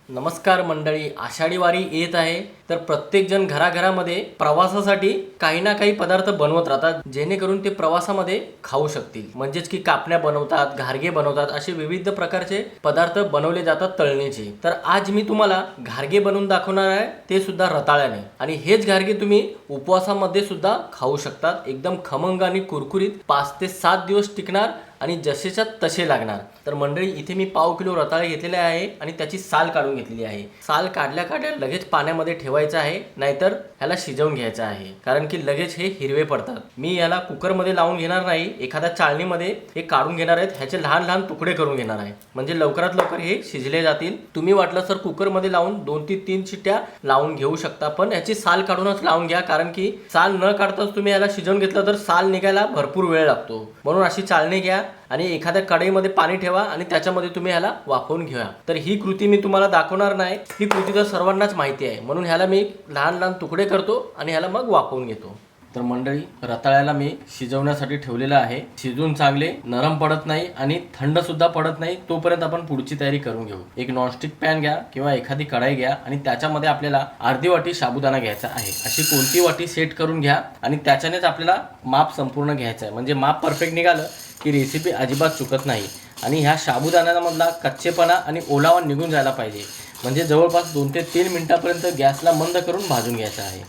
नमस्कार मंडळी, आषाढी वारी येत आहे तर प्रत्येक जण घराघरामध्ये प्रवासासाठी काही ना काही पदार्थ बनवत राहतात जेणेकरून ते प्रवासामध्ये खाऊ शकतील. म्हणजेच की कापण्या बनवतात, घारगे बनवतात, असे विविध प्रकारचे पदार्थ बनवले जातात तळणीचे. तर आज मी तुम्हाला घारगे बनवून दाखवणार आहे, ते सुद्धा रताळ्याने. आणि हेच घारगे तुम्ही उपवासामध्ये सुद्धा खाऊ शकतात. एकदम खमंग आणि कुरकुरीत 5 ते 7 दिवस टिकणार आणि जसेच्या तसे लागणार. तर मंडळी, इथे मी पाव किलो रताळे घेतलेले आहे आणि त्याची साल काढून घेतलेली आहे. साल काढल्या लगेच पाण्यामध्ये ठेवायचं आहे, नाहीतर ह्याला शिजवून घ्यायचं आहे, कारण की लगेच हे हिरवे पडतात. मी याला कुकरमध्ये लावून घेणार नाही, एखाद्या चाळणीमध्ये हे काढून घेणार आहेत. ह्याचे लहान लहान तुकडे करून घेणार आहे, म्हणजे लवकरात लवकर हे शिजले जातील. तुम्ही वाटलं तर कुकरमध्ये लावून 2 ते 3 शिट्ट्या लावून घेऊ शकता, पण ह्याची साल काढूनच लावून घ्या, कारण की साल न काढताच तुम्ही याला शिजवून घेतलं तर साल निघायला भरपूर वेळ लागतो. म्हणून अशी चाळणी घ्या आणि एखाद्या कढईमध्ये पाणी ठेवा आणि त्याच्यामध्ये तुम्ही ह्याला वाफवून घ्या. तर ही कृती मी तुम्हाला दाखवणार नाही, ही कृती तर सर्वांनाच माहिती आहे, म्हणून ह्याला मी लहान लहान तुकडे करतो आणि ह्याला मग वाफवून घेतो. तर मंडळी, रताळ्याला मी शिजवण्यासाठी ठेवलेलं आहे. शिजून चांगले नरम पडत नाही आणि थंड सुद्धा पडत नाही, तोपर्यंत आपण पुढची तयारी करून घेऊ. एक नॉनस्टिक पॅन घ्या किंवा एखादी कढाई घ्या आणि त्याच्यामध्ये आपल्याला अर्धी वाटी साबुदाणा घ्यायचा आहे. अशी कोणती वाटी सेट करून घ्या आणि त्याच्यानेच आपल्याला माप संपूर्ण घ्यायचं आहे, म्हणजे माप परफेक्ट निघालं की रेसिपी अजिबात चुकत नाही. आणि ह्या साबुदाण्यामधला कच्चेपणा आणि ओलावा निघून जायला पाहिजे, म्हणजे जवळपास 2 ते 3 मिनिटापर्यंत गॅसला मंद करून भाजून घ्यायचं आहे.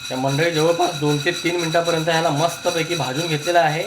त्या मंडळी, जवळपास 2 ते 3 मिनिटापर्यंत ह्याला मस्तपैकी भाजून घेतलेलं आहे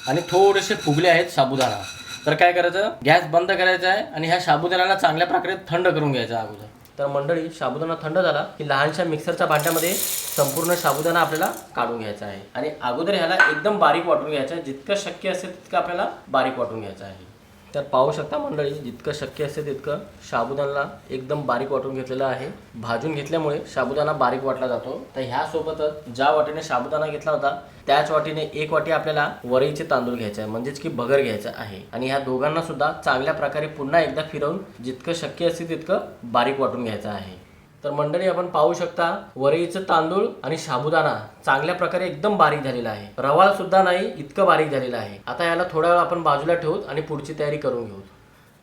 आणि थोडेसे फुगले आहेत साबुदाणा. तर काय करायचं, गॅस बंद करायचा आहे आणि ह्या साबुदाण्याला चांगल्या प्रकारे थंड करून घ्यायचा अगोदर. तर मंडळी, साबुदाणा थंड झाला की लहानशा मिक्सरच्या भांड्यामध्ये संपूर्ण साबुदाणा आपल्याला काढून घ्यायचा आहे आणि अगोदर ह्याला एकदम बारीक वाटून घ्यायचं आहे. जितकं शक्य असेल तितकं आपल्याला बारीक वाटून घ्यायचं आहे. तर पाहू शकता मंडळी, जितकं शक्य असेल तितकं साबुदाण्याला एकदम बारीक वाटून घेतलेलं आहे. भाजून घेतल्यामुळे साबुदाणा बारीक वाटला जातो. तर ह्यासोबतच ज्या वाटीने साबुदाणा घेतला होता त्याच वाटीने 1 वाटी आपल्याला वरईचे तांदूळ घ्यायचे आहे, म्हणजेच की भगर घ्यायचं आहे. आणि ह्या दोघांना सुद्धा चांगल्या प्रकारे पुन्हा एकदा फिरवून जितकं शक्य असेल तितकं बारीक वाटून घ्यायचं आहे. तर मंडळी, आपण पाहू शकता वरईचं तांदूळ आणि साबुदाणा चांगल्या प्रकारे एकदम बारीक झालेला आहे. रवाळ सुद्धा नाही, इतकं बारीक झालेलं आहे. आता याला थोडा वेळ आपण बाजूला ठेवूत आणि पुढची तयारी करून घेऊ.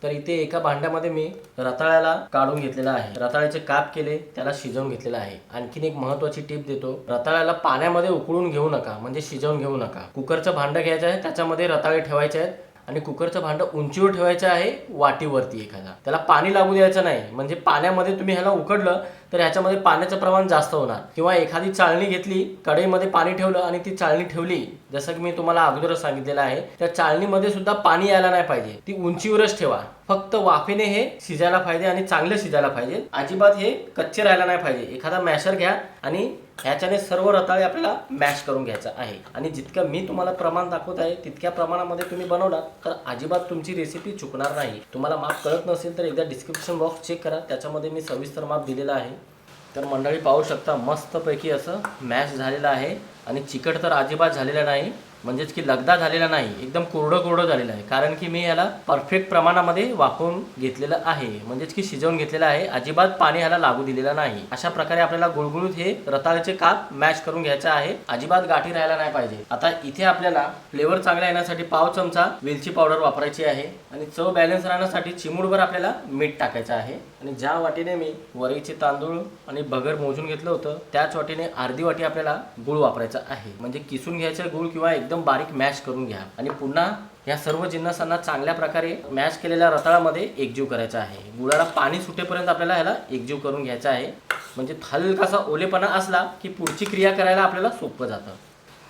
तर इथे एका भांड्यामध्ये मी रताळ्याला काढून घेतलेला आहे, रताळ्याचे काप केले, त्याला शिजवून घेतलेला आहे. आणखीन एक महत्त्वाची टिप देतो, रताळ्याला पाण्यामध्ये उकळून घेऊ नका, म्हणजे शिजवून घेऊ नका. कुकरचं भांडं घ्यायचं आहे, त्याच्यामध्ये रताळे ठेवायचे आहेत आणि कुकरचं भांडं उंचीवर ठेवायचं आहे, वाटीवरती एखादा. त्याला पाणी लागू द्यायचं नाही, म्हणजे पाण्यामध्ये तुम्ही ह्याला उकडलं तर ह्याच्यामध्ये पाण्याचं प्रमाण जास्त होणार. किंवा एखादी चाळणी घेतली, कढईमध्ये पाणी ठेवलं आणि ती चाळणी ठेवली, जसं की मी तुम्हाला अगोदरच सांगितलेलं आहे, त्या चाळणीमध्ये सुद्धा पाणी यायला नाही पाहिजे. ती उंचीवरच ठेवा, फक्त वाफेने हे शिजायला पाहिजे आणि चांगले शिजायला पाहिजे. अजिबात हे कच्चे राहायला नाही पाहिजे. एखादा मॅशर घ्या आणि ह्याच्याने सर्व रताळे आपल्याला मॅश करून घ्यायचं आहे. आणि जितकं मी तुम्हाला प्रमाण दाखवत आहे तितक्या प्रमाणामध्ये तुम्ही बनवला तर अजिबात तुमची रेसिपी चुकणार नाही. तुम्हाला माप कळत नसेल तर एकदा डिस्क्रिप्शन बॉक्स चेक करा, त्याच्यामध्ये मी सविस्तर माप दिलेलं आहे. तर मंडळी, पाहू शकता मस्तपैकी असं मॅश झालेलं आहे आणि चिकट तर अजिबात झालेलं नाही, म्हणजेच की लगदा झालेला नाही, एकदम कोरडं झालेलं आहे, कारण की मी याला परफेक्ट प्रमाणामध्ये वाफवून घेतलेलं आहे, म्हणजेच की शिजवून घेतलेलं आहे. अजिबात पाणी ह्याला लागू दिलेलं नाही. अशा प्रकारे आपल्याला गुळगुळीत हे रताळ्याचे काप मॅश करून घ्यायचे आहे, अजिबात गाठी राहायला नाही पाहिजे. आता इथे आपल्याला फ्लेवर चांगला येण्यासाठी पाव चमचा वेलची पावडर वापरायची आहे आणि चव बॅलन्स राहण्यासाठी चिमूटभर आपल्याला मीठ टाकायचं आहे. आणि ज्या वाटीने मी वरईचे तांदूळ आणि भगर मोजून घेतलं होतं त्याच वाटीने अर्धी वाटी आपल्याला गूळ वापरायचा आहे, म्हणजे किसून घ्यायचं गूळ किंवा एकदम बारीक मॅश करून घ्या. आणि पुन्हा या सर्व जिन्नसांना चांगल्या प्रकारे मॅश केलेल्या रताळामध्ये एकजीव करायचा आहे. गुळाला पाणी सुटेपर्यंत आपल्याला ह्याला एकजीव करून घ्यायचा आहे, म्हणजे हलकासा ओलेपणा असला की पुढची क्रिया करायला आपल्याला सोपं जातं.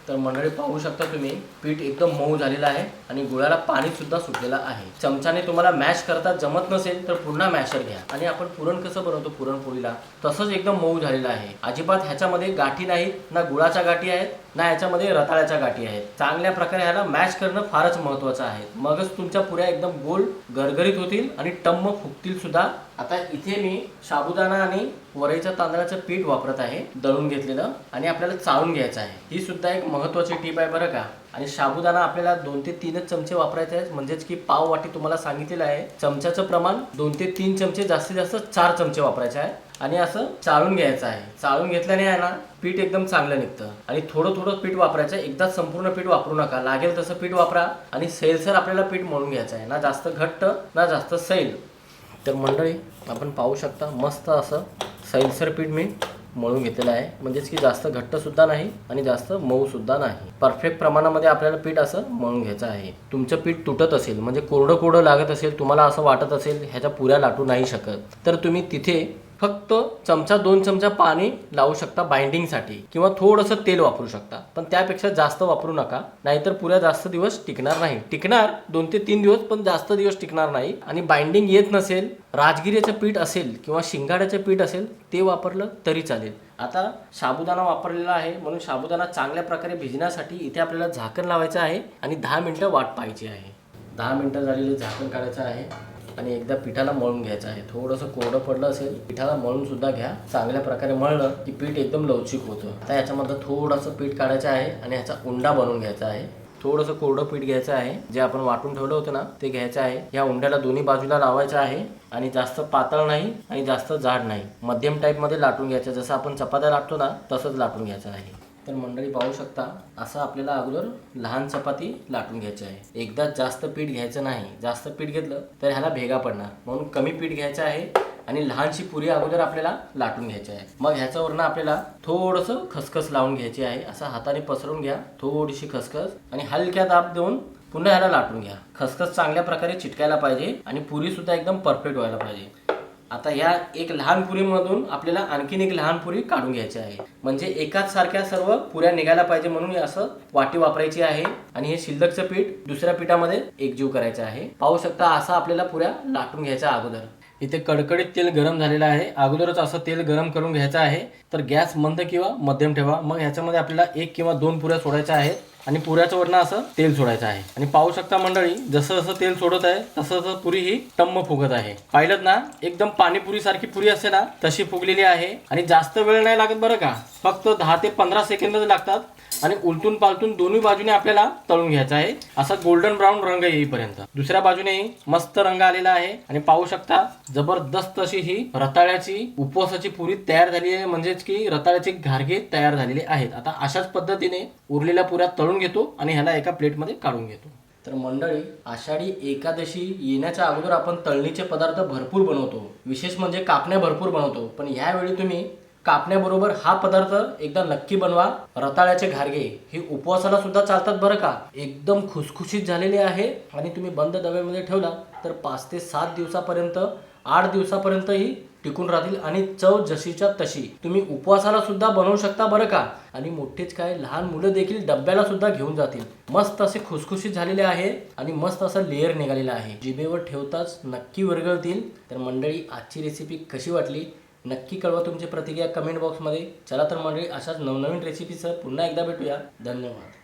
तर मंडळी, पाहू शकता तुम्ही पीठ एकदम मऊ झालेलं आहे आणि गुळाला पाणी सुद्धा सुटलेलं आहे. चमच्याने तुम्हाला मॅश करता जमत नसेल तर पुन्हा मॅशर घ्या. आणि आपण पुरण कसं बनवतो पुरणपोळीला, तसंच एकदम मऊ झालेलं आहे. अजिबात ह्याच्यामध्ये गाठी नाहीत, ना गुळाच्या गाठी आहेत ना ह्याच्यामध्ये रताळ्याच्या गाठी आहेत. चांगल्या प्रकारे ह्याला मॅश करणं फारच महत्त्वाचं आहे, मगच तुमच्या पुऱ्या एकदम गोल गरगरीत होतील आणि टम्म फुगतील सुद्धा. आता इथे मी साबुदाणा आणि वरईच्या तांदळाचं पीठ वापरत आहे, दळून घेतलेलं, आणि आपल्याला चाळून घ्यायचं आहे. ही सुद्धा एक महत्त्वाची टीप आहे बरं का. आणि साबुदाणा आपल्याला 2 ते 3 चमचे वापरायचे आहेत, म्हणजेच की पाव वाटी तुम्हाला सांगितलेलं आहे. चमच्याचं प्रमाण 2 ते 3 चमचे, जास्तीत जास्त 4 चमचे वापरायचे आहे. आणि असं चाळून घ्यायचं आहे. चाळून घेतल्याने आहे ना पीठ एकदम चांगलं निघतं. आणि थोडं थोडं पीठ वापरायचं, एकदाच संपूर्ण पीठ वापरू नका, लागेल तसं पीठ वापरा. आणि सैलसर आपल्याला पीठ मळून घ्यायचं आहे, ना जास्त घट्ट ना जास्त सैल. तर मंडळी आपण पाहू शकता मस्त असं सैलसर पीठ मी मळून घेतलेलं आहे, म्हणजेच की जास्त घट्टसुद्धा नाही आणि जास्त मऊसुद्धा नाही. परफेक्ट प्रमाणामध्ये आपल्याला पीठ असं मळून घ्यायचं आहे. तुमचं पीठ तुटत असेल म्हणजे कोरडं कोरडं लागत असेल, तुम्हाला असं वाटत असेल ह्याच्या पुऱ्या लाटू नाही शकत, तर तुम्ही तिथे फक्त चमचा 2 चमचा पाणी लावू शकता बाइंडिंगसाठी, किंवा थोडंसं तेल वापरू शकता, पण त्यापेक्षा जास्त वापरू नका, नाहीतर पुऱ्या जास्त दिवस टिकणार नाही. टिकणार 2 ते 3 दिवस, पण जास्त दिवस टिकणार नाही. आणि बाइंडिंग येत नसेल, राजगिरीचं पीठ असेल किंवा शिंगाड्याचं पीठ असेल ते वापरलं तरी चालेल. आता साबुदाणा वापरलेला आहे म्हणून साबुदाणा चांगल्या प्रकारे भिजण्यासाठी इथे आपल्याला झाकण लावायचं आहे आणि 10 मिनिटं वाट पाहायची आहे. 10 मिनिटं झालेली झाकण काढायचं आहे आणि एकदा पिठाला मळून घ्यायचं आहे. थोडंसं कोरडं पडलं असेल, पिठाला मळून सुद्धा घ्या. चांगल्या प्रकारे मळलं की पीठ एकदम लवचिक होतं. आता याच्यामध्ये थोडंसं पीठ काढायचं आहे आणि ह्याचा उंडा बनवून घ्यायचा आहे. थोडंसं कोरडं पीठ घ्यायचं आहे, जे आपण वाटून ठेवलं होतं ना ते घ्यायचं आहे. या उंड्याला दोन्ही बाजूला लावायचं आहे आणि जास्त पातळ नाही आणि जास्त जाड नाही, मध्यम टाईपमध्ये लाटून घ्यायचं. जसं आपण चपात्या लाटतो ना तसंच लाटून घ्यायचं आहे. तर मंडळी पाहू शकता असं आपल्याला अगोदर लहान चपाती लाटून घ्यायची आहे. एकदा जास्त पीठ घ्यायचं नाही, जास्त पीठ घेतलं तर ह्याला भेगा पडणार, म्हणून कमी पीठ घ्यायचं आहे आणि लहानशी पुरी अगोदर आपल्याला लाटून घ्यायची आहे. मग ह्याच्यावरनं आपल्याला थोडंसं खसखस लावून घ्यायची आहे. असं हाताने पसरून घ्या थोडीशी खसखस आणि हलक्या दाब देऊन पुन्हा ह्याला लाटून घ्या. खसखस चांगल्या प्रकारे चिटकायला पाहिजे आणि पुरी सुद्धा एकदम परफेक्ट व्हायला पाहिजे. आता ह्या एक लहान पुरीमधून आपल्याला आणखीन एक लहान पुरी काढून घ्यायची आहे, म्हणजे एकाच सारख्या सर्व पुऱ्या निघायला पाहिजे, म्हणून असं वाटी वापरायची आहे आणि हे शिल्लकचं पीठ दुसऱ्या पिठामध्ये एकजीव करायचं आहे. पाहू शकता असं आपल्याला पुऱ्या लाटून घ्यायच्या. अगोदर इथे कडकडीत तेल गरम झालेलं आहे, अगोदरच असं तेल गरम करून घ्यायचं आहे. तर गॅस मंद किंवा मध्यम ठेवा. मग ह्याच्यामध्ये आपल्याला 1 किंवा 2 पुऱ्या सोडायच्या आहेत आणि पुऱ्याच्या वरनं असं तेल सोडायचं आहे. आणि पाहू शकता मंडळी जसं जसं तेल सोडत आहे तसं तसं पुरी ही टम्म फुगत आहे. पाहिलं ना, एकदम पाणीपुरी सारखी पुरी असते ना तशी फुगलेली आहे. आणि जास्त वेळ नाही लागत बरं का, फक्त 10 ते 15 सेकंदच लागतात. आणि उलटून पालटून दोन्ही बाजूने आपल्याला तळून घ्यायचं आहे, असा गोल्डन ब्राऊन रंग येईपर्यंत. दुसऱ्या बाजूने मस्त रंग आलेला आहे आणि पाहू शकता जबरदस्त अशी ही रताळ्याची उपवासाची पुरी तयार झाली आहे, म्हणजेच की रताळ्याचे घारगे तयार झालेले आहेत. आता अशाच पद्धतीने उरलेल्या पुऱ्या तळून घेतो आणि ह्याला एका प्लेटमध्ये काढून घेतो. तर मंडळी आषाढी एकादशी येण्याच्या अगोदर आपण तळणीचे पदार्थ भरपूर बनवतो, विशेष म्हणजे कापण्या भरपूर बनवतो. पण यावेळी तुम्ही कापण्याबरोबर हा पदार्थ एकदा नक्की बनवा. रताळ्याचे घारगे हे उपवासाला सुद्धा चालतात बरं का. एकदम खुसखुशीत झालेले आहे आणि तुम्ही बंद डब्यामध्ये ठेवला तर 5 ते 7 दिवसापर्यंत 8 दिवसापर्यंतही टिकून राहतील आणि चव जशीच्या तशी. तुम्ही उपवासाला सुद्धा बनवू शकता बरं का. आणि मोठेच काय लहान मुलं देखील डब्याला सुद्धा घेऊन जातील. मस्त असे खुसखुशीत झालेले आहे आणि मस्त असं लेअर निघालेला आहे, जिभेवर ठेवताच नक्की विरघळतील. तर मंडळी आजची रेसिपी कशी वाटली नक्की कळवा तुमची प्रतिक्रिया कमेंट बॉक्समध्ये. चला तर मंडळी अशाच नवनवीन रेसिपीसह पुन्हा एकदा भेटूया. धन्यवाद.